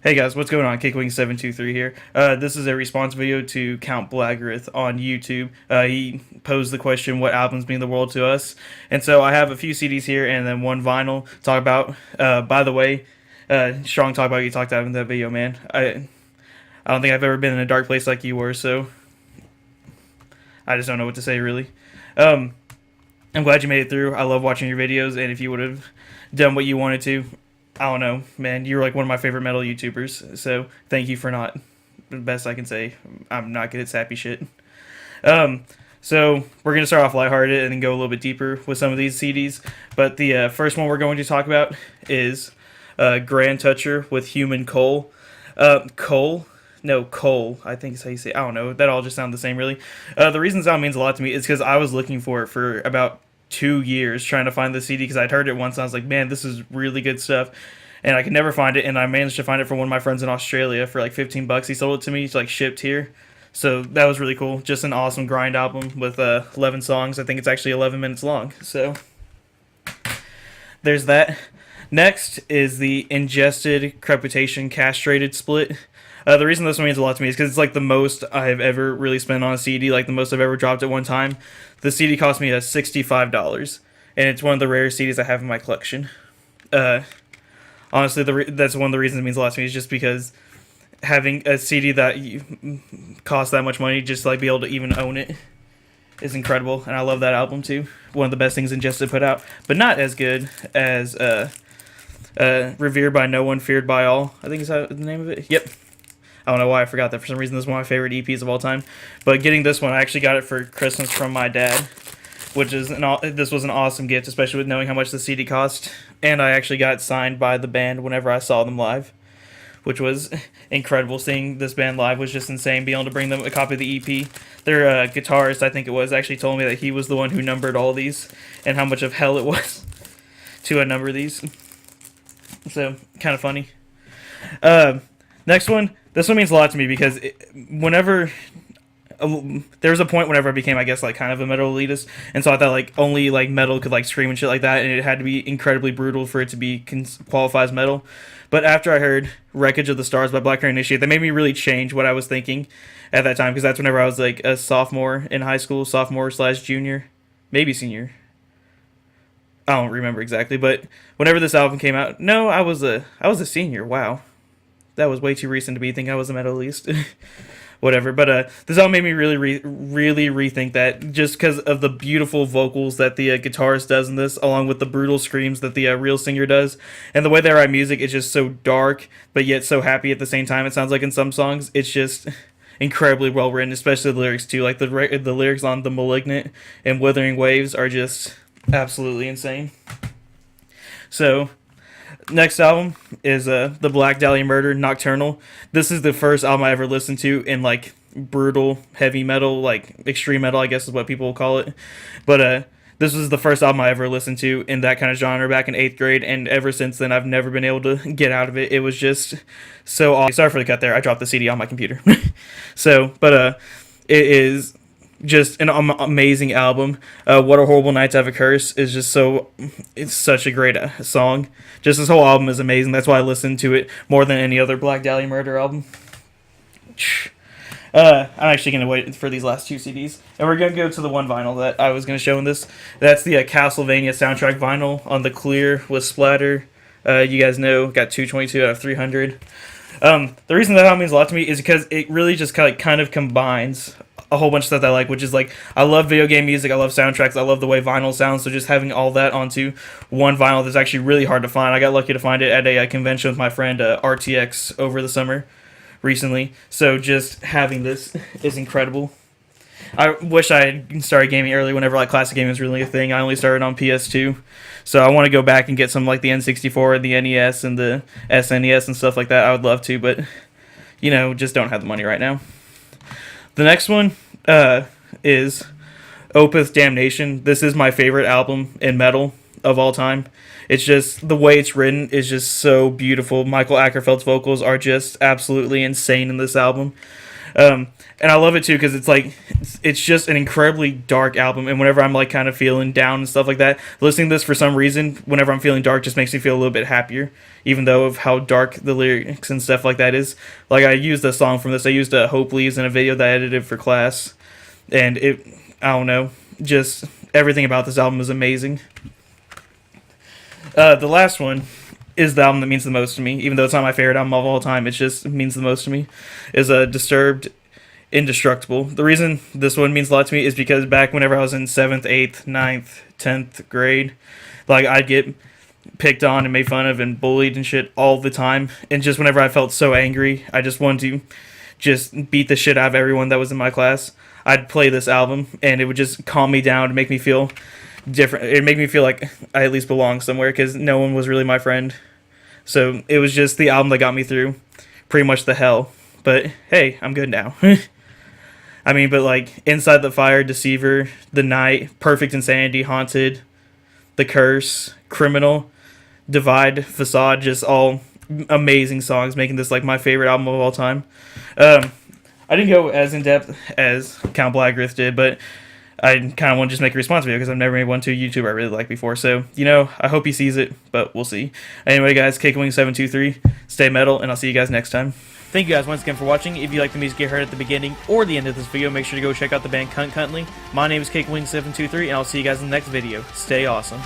Hey guys, what's going on? Kickwing723 here. This is a response video to CountBlagorath on YouTube. He posed the question, what albums mean the world to us? And so I have a few CDs here and then one vinyl to talk about. By the way, strong talk about you talked about in that video, man. I don't think I've ever been in a dark place like you were, so I just don't know what to say, really. Um, I'm glad you made it through. I love watching your videos, and if you would have done what you wanted to, I don't know, man. You're like one of my favorite metal YouTubers, so thank you for not. The best I can say. I'm not good at sappy shit. Um, so we're gonna start off lighthearted and then go a little bit deeper with some of these CDs. But the first one we're going to talk about is Grand Toucher with Human Coal. Coal. No, Cole, I think is how you say it. I don't know. That all just sound the same, really. The reason sound means a lot to me is because I was looking for it for about 2 years trying to find the CD because I'd heard it once and I was like, man, this is really good stuff. And I could never find it, and I managed to find it from one of my friends in Australia for like 15 bucks. He sold it to me, it's like shipped here. So that was really cool. Just an awesome grind album with 11 songs. I think it's actually 11 minutes long. So there's that. Next is the Ingested Crepitation Castrated split. The reason this one means a lot to me is because it's like the most I've ever really spent on a CD, like the most I've ever dropped at one time. The CD cost me $65, and it's one of the rare CDs I have in my collection. Honestly, that's one of the reasons it means a lot to me is just because having a CD that costs that much money, just like be able to even own it, is incredible, and I love that album too. One of the best things Ingested put out, but not as good as Revered by No One, Feared by All. I think is that the name of it. Yep. I don't know why I forgot that. For some reason, this is one of my favorite EPs of all time. But getting this one, I actually got it for Christmas from my dad, which is this was an awesome gift, especially with knowing how much the CD cost. And I actually got signed by the band whenever I saw them live, which was incredible. Seeing this band live was just insane. Being able to bring them a copy of the EP. Their guitarist, I think it was, actually told me that he was the one who numbered all these and how much of hell it was to number these. So, kind of funny. Next one. This one means a lot to me because whenever there was a point whenever I became, I guess, like kind of a metal elitist, and so I thought like only like metal could like scream and shit like that, and it had to be incredibly brutal for it to be qualify as metal. But after I heard "Wreckage of the Stars" by Black Hair Initiate, that made me really change what I was thinking at that time because that's whenever I was like a sophomore in high school, sophomore/junior, maybe senior. I don't remember exactly, but whenever this album came out, no, I was a senior. Wow. That was way too recent to be thinking I was a metalist. Whatever, but this album made me really rethink that just because of the beautiful vocals that the guitarist does in this, along with the brutal screams that the real singer does, and the way they write music is just so dark, but yet so happy at the same time. It sounds like in some songs, it's just incredibly well written, especially the lyrics too. Like the lyrics on "The Malignant" and "Withering Waves" are just absolutely insane. So. Next album is the Black Dahlia Murder Nocturnal. This is the first album I ever listened to in like brutal heavy metal, like extreme metal, I guess is what people will call it. But this was the first album I ever listened to in that kind of genre back in 8th grade, and ever since then I've never been able to get out of it. It was just so awesome. Sorry for the cut there. I dropped the CD on my computer. It is just an amazing album. What a Horrible Night to Have a Curse is just it's such a great song. Just this whole album is amazing. That's why I listen to it more than any other Black Dahlia Murder album. I'm actually going to wait for these last two CDs. And we're going to go to the one vinyl that I was going to show in this. That's the Castlevania soundtrack vinyl on the clear with splatter. You guys know, got 222 out of 300. The reason that album means a lot to me is because it really just kind of combines a whole bunch of stuff that I like, which is like, I love video game music, I love soundtracks, I love the way vinyl sounds, so just having all that onto one vinyl that's actually really hard to find. I got lucky to find it at a convention with my friend RTX over the summer recently, so just having this is incredible. I wish I had started gaming early whenever like classic gaming was really a thing. I only started on PS2, so I want to go back and get some like the N64, the NES, and the SNES and stuff like that. I would love to, but just don't have the money right now. The next one is Opeth Damnation. This is my favorite album in metal of all time. It's just, the way it's written is just so beautiful. Michael Ackerfeld's vocals are just absolutely insane in this album. And I love it too because it's like it's just an incredibly dark album. And whenever I'm like kind of feeling down and stuff like that, listening to this for some reason, whenever I'm feeling dark, just makes me feel a little bit happier. Even though of how dark the lyrics and stuff like that is. Like I used a song from this. I used Hope Leaves in a video that I edited for class, and I don't know, just everything about this album is amazing. The last one is the album that means the most to me, even though it's not my favorite album of all time. It just means the most to me. Is Disturbed, Indestructible. The reason this one means a lot to me is because back whenever I was in 7th, 8th, 9th, 10th grade, like I'd get picked on and made fun of and bullied and shit all the time. And just whenever I felt so angry, I just wanted to just beat the shit out of everyone that was in my class. I'd play this album and it would just calm me down and make me feel different. It'd make me feel like I at least belong somewhere because no one was really my friend. So it was just the album that got me through pretty much the hell. But hey, I'm good now. I mean, but like Inside the Fire, Deceiver, The Night, Perfect Insanity, Haunted, The Curse, Criminal, Divide, Facade, just all amazing songs, making this like my favorite album of all time. I didn't go as in depth as Count Blagorath did, but I kind of want to just make a response video because I've never made one to a YouTuber I really liked before. So, you know, I hope he sees it, but we'll see. Anyway, guys, CakeWing723, stay metal, and I'll see you guys next time. Thank you guys once again for watching. If you like the music you heard at the beginning or the end of this video, make sure to go check out the band Cunt Cuntly. My name is CakeWing723, and I'll see you guys in the next video. Stay awesome.